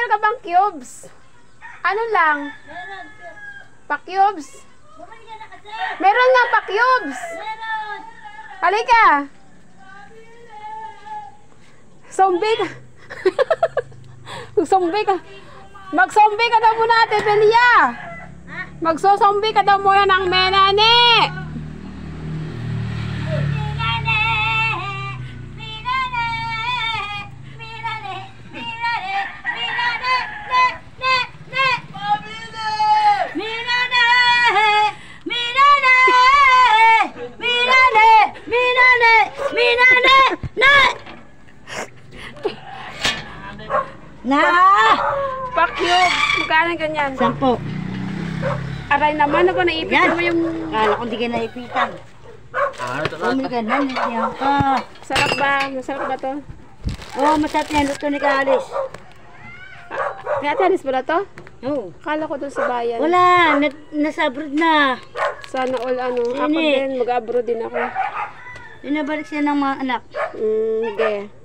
meron ka bang cubes? Ano lang? Pa-cubes? Meron nga pa-cubes. Halika. Zombie ka. Zombie ka. Mag-zombie ka daw muna, Ate Belia. Magso-zombie ka daw muna ng menane. Pa-cube. Magkano ganyan? 10. Aray naman, ako naipit mo yung... Kala ko hindi ka naipitan. May ganun, hindi ako. Sarap ba? Masarap ba to? Oo, masarap yan. Luto ni Kaalis. May atalis ba na to? Oo. Kala ko doon sa bayan. Wala, nasa abroad na. Sana all ano. Ako Sini. din, mag-abroad din ako. Binabalik siya ng mga anak. Sige.